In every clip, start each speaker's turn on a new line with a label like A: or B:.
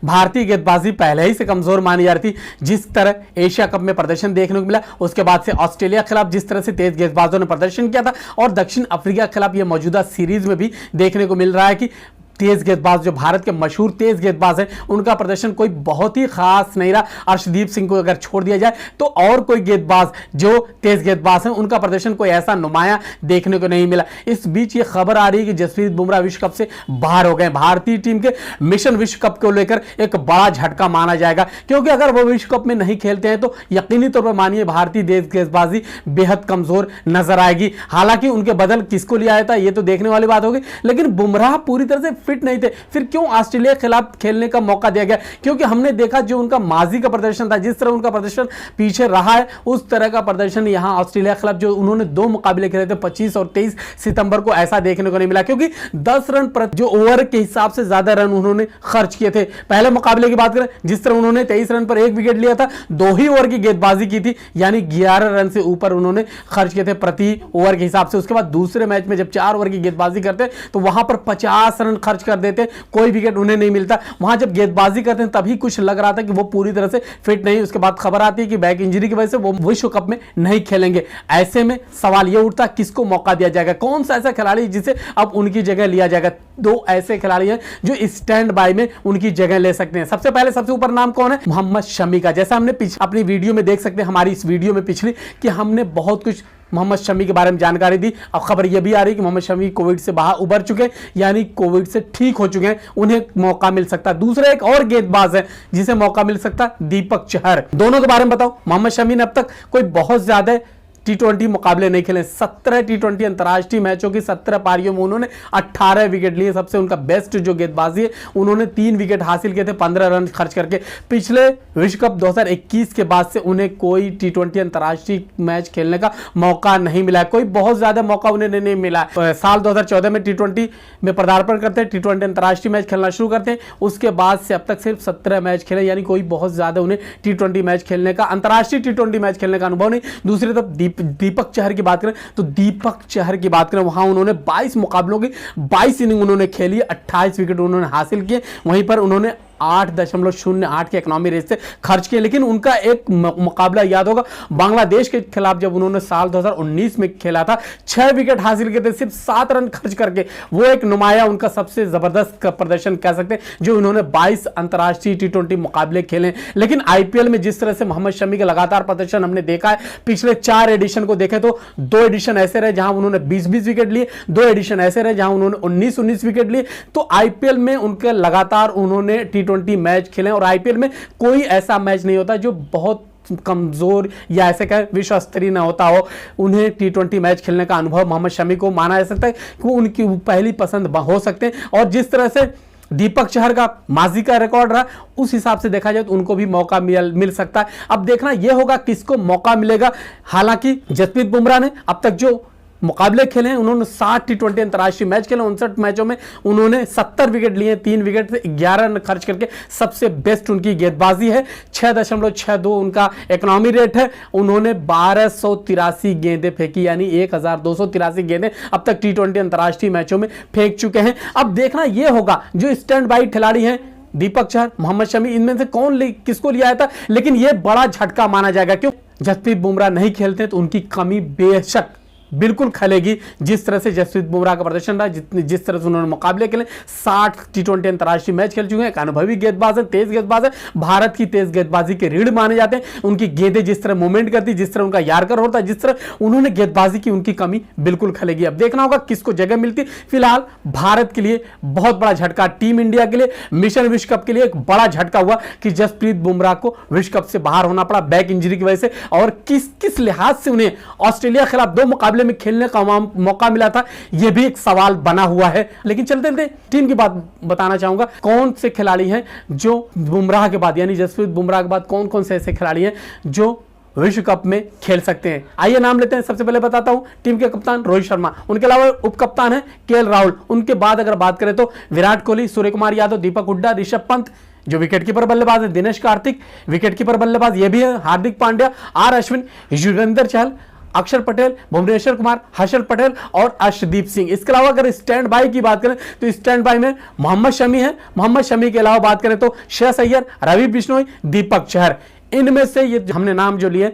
A: भारतीय गेंदबाजी पहले ही से कमजोर मानी जा रही थी। जिस तरह एशिया कप में प्रदर्शन देखने को मिला, उसके बाद से ऑस्ट्रेलिया के खिलाफ जिस तरह से तेज गेंदबाजों ने प्रदर्शन किया था, और दक्षिण अफ्रीका के खिलाफ यह मौजूदा सीरीज में भी देखने को मिल रहा है कि तेज गेंदबाज, जो भारत के मशहूर तेज गेंदबाज हैं, उनका प्रदर्शन कोई बहुत ही खास नहीं रहा। अर्शदीप सिंह को अगर छोड़ दिया जाए तो और कोई गेंदबाज जो तेज गेंदबाज हैं, उनका प्रदर्शन कोई ऐसा नुमाया देखने को नहीं मिला। इस बीच ये खबर आ रही है कि जसप्रीत बुमराह विश्व कप से बाहर हो गए। भारतीय टीम के मिशन विश्व कप को लेकर एक बड़ा झटका माना जाएगा, क्योंकि अगर वो विश्व कप में नहीं खेलते हैं तो यकीनी तौर पर मानिए भारतीय तेज गेंदबाजी बेहद कमजोर नजर आएगी। हालांकि उनके बदल किसको लिया जाता है ये तो देखने वाली बात होगी, लेकिन बुमराह पूरी तरह से फिट नहीं थे, फिर क्यों ऑस्ट्रेलिया के खिलाफ खेलने का मौका दिया गया? क्योंकि हमने देखा जो उनका माजी का प्रदर्शन था, जिस तरह उनका प्रदर्शन पीछे रहा है, उस तरह का प्रदर्शन यहां ऑस्ट्रेलिया के खिलाफ जो उन्होंने 2 मुकाबले खेले थे 25 और 23 सितंबर को, ऐसा देखने को नहीं मिला। क्योंकि 10 रन जो ओवर के हिसाब से ज्यादा रन उन्होंने खर्च किए थे। पहले मुकाबले की बात करें, जिस तरह उन्होंने 23 रन पर 1 विकेट लिया था, 2 ही ओवर की गेंदबाजी की थी, यानी 11 रन से ऊपर उन्होंने खर्च किए थे प्रति ओवर के हिसाब से। उसके बाद दूसरे मैच में जब 4 ओवर की गेंदबाजी करते तो वहां पर 50 रन खर्च कर देते, कोई विकेट उन्हें नहीं मिलता। वहां जब गेंदबाजी करते हैं तभी कुछ लग रहा था कि वो पूरी तरह से फिट नहीं। उसके बाद खबर आती है कि बैक इंजरी की वजह से वो विश्व कप में नहीं खेलेंगे। ऐसे में सवाल यह उठता किसको मौका दिया जाएगा, कौन सा ऐसा खिलाड़ी जिसे अब उनकी जगह लिया जाएगा। 2 ऐसे खिलाड़ी हैं जो स्टैंड बाय में उनकी जगह ले सकते हैं। सबसे पहले सबसे ऊपर नाम कौन है? मोहम्मद शमी का। जैसा हमने अपनी वीडियो में देख सकते हैं, हमारी इस वीडियो में पिछली, कि हमने बहुत कुछ मोहम्मद शमी के बारे में जानकारी दी। अब खबर यह भी आ रही है कि मोहम्मद शमी कोविड से बाहर उबर चुके हैं, यानी कोविड से ठीक हो चुके हैं, उन्हें मौका मिल सकता है। दूसरा एक और गेंदबाज है जिसे मौका मिल सकता है, दीपक चहर। दोनों के बारे में बताओ। मोहम्मद शमी ने अब तक कोई बहुत ज्यादा T20 मुकाबले नहीं खेले। 17 T20 अंतर्राष्ट्रीय मैचों की 17 पारियों में उन्होंने 18 विकेट लिए। सबसे उनका बेस्ट जो गेंदबाजी है, उन्होंने 3 विकेट हासिल किए थे 15 रन खर्च करके। पिछले विश्व कप 2021 के बाद से उन्हें कोई T20 अंतर्राष्ट्रीय मैच खेलने का मौका नहीं मिला है, कोई बहुत ज्यादा मौका उन्हें नहीं मिला। साल 2014 में T20 में पदार्पण करते हैं, T20 अंतर्राष्ट्रीय मैच खेलना शुरू करते हैं। उसके बाद से अब तक सिर्फ 17 मैच खेले, यानी कोई बहुत ज्यादा उन्हें T20 मैच खेलने का, अंतर्राष्ट्रीय T20 मैच खेलने का अनुभव नहीं। दूसरी तरफ दीपक चहर की बात करें तो दीपक चहर की बात करें, वहां उन्होंने 22 मुकाबलों की 22 इनिंग उन्होंने खेली, 28 विकेट उन्होंने हासिल किए। वहीं पर उन्होंने 8.08 के इकोनॉमी रेस से खर्च किए। लेकिन उनका एक मुकाबला याद होगा, बांग्लादेश के खिलाफ जब उन्होंने साल 2019 में खेला था, 6 विकेट हासिल किए थे सिर्फ 7 रन खर्च करके। वो एक नुमाया, उनका सबसे जबरदस्त प्रदर्शन कह सकते हैं, जो उन्होंने 22 अंतर्राष्ट्रीय T20 मुकाबले खेले। लेकिन आईपीएल में जिस तरह से मोहम्मद शमी का लगातार प्रदर्शन हमने देखा है, पिछले 4 एडिशन को देखें तो 2 एडिशन ऐसे रहे जहां उन्होंने 20-20 विकेट लिए, 2 एडिशन ऐसे रहे जहां उन्होंने 19-19 विकेट लिए। तो आईपीएल में उनके लगातार उन्होंने T20 मैच खेले, और आईपीएल में कोई ऐसा मैच नहीं होता जो बहुत कमजोर या ऐसे कहें विश्व स्तरीय ना होता हो। उन्हें T20 मैच खेलने का अनुभव मोहम्मद शमी को माना जा सकता है कि उनकी पहली पसंद हो सकते हैं। और जिस तरह से दीपक चहर का माजी का रिकॉर्ड रहा, उस हिसाब से देखा जाए तो उनको भी मौका मिल सकता है। अब देखना यह होगा किसको मौका मिलेगा। हालांकि जसप्रीत बुमराह ने अब तक जो मुकाबले खेले हैं, उन्होंने 60 T20 अंतर्राष्ट्रीय मैच खेले, 59 मैचों में उन्होंने 70 विकेट लिए, 3 विकेट से 11 रन खर्च करके। सबसे बेस्ट उनकी गेंदबाजी है, 6.62 उनका इकोनॉमी रेट है। उन्होंने 1283 गेंदें फेंकी, यानी 1283 गेंदें अब तक T20 अंतर्राष्ट्रीय मैचों में फेंक चुके हैं। अब देखना यह होगा जो स्टैंड बाई खिलाड़ी हैं, दीपक चहर, मोहम्मद शमी, इनमें से किसको लिया जाता। लेकिन यह बड़ा झटका माना जाएगा, क्यों जसप्रीत बुमराह नहीं खेलते तो उनकी कमी बेशक बिल्कुल खलेगी। जिस तरह से जसप्रीत बुमराह का प्रदर्शन रहा, जिस तरह से उन्होंने मुकाबले खेले, 60 T20 अंतर्राष्ट्रीय मैच खेल चुके हैं, एक अनुभवी गेंदबाज है, तेज गेंदबाज है, भारत की तेज गेंदबाजी के रीढ़ माने जाते हैं। उनकी गेंदें जिस तरह मूवमेंट करती, जिस तरह उनका यार्कर होता है, जिस तरह उन्होंने गेंदबाजी की, उनकी कमी बिल्कुल खलेगी। अब देखना होगा किसको जगह मिलती। फिलहाल भारत के लिए बहुत बड़ा झटका, टीम इंडिया के लिए, मिशन विश्व कप के लिए एक बड़ा झटका हुआ कि जसप्रीत बुमराह को विश्व कप से बाहर होना पड़ा बैक इंजरी की वजह से। और किस लिहाज से उन्हें ऑस्ट्रेलिया के खिलाफ 2 मुकाबले में खेलने का मौका मिला था, यह भी एक सवाल बना हुआ है। लेकिन चलते टीम की बात बताना चाहूंगा, कौन से खिलाड़ी हैं जो बुमराह के बाद, यानी जसप्रीत बुमराह के बाद कौन कौन से ऐसे खिलाड़ी हैं जो विश्व कप में खेल सकते हैं। आइए नाम लेते हैं। सबसे पहले बताता हूं टीम के कप्तान रोहित शर्मा, उनके अलावा उप कप्तान है केएल राहुल। उनके बाद अगर बात करें तो विराट कोहली, सूर्य कुमार यादव, दीपक हुड्डा, ऋषभ पंत, जो विकेट कीपर बल्लेबाज है दिनेश कार्तिक, विकेट कीपर बल्लेबाज ये भी है हार्दिक पांड्या, आर अश्विन, युजवेंद्र चहल, अक्षर पटेल, भुवनेश्वर कुमार, हर्षल पटेल और अर्शदीप सिंह। इसके अलावा अगर स्टैंड बाई की बात करें तो स्टैंड बाई में मोहम्मद शमी है। मोहम्मद शमी के अलावा बात करें तो श्रेयस अय्यर, रवि बिश्नोई, दीपक चहर। इनमें से ये हमने नाम जो लिए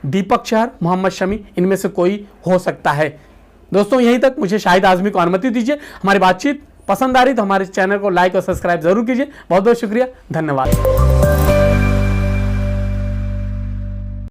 A: दीपक चहर, मोहम्मद शमी, इनमें से कोई हो सकता है। दोस्तों यहीं तक, मुझे शाहिद आजमी को अनुमति दीजिए। हमारी बातचीत पसंद आ रही तो हमारे चैनल को लाइक और सब्सक्राइब जरूर कीजिए। बहुत बहुत शुक्रिया, धन्यवाद।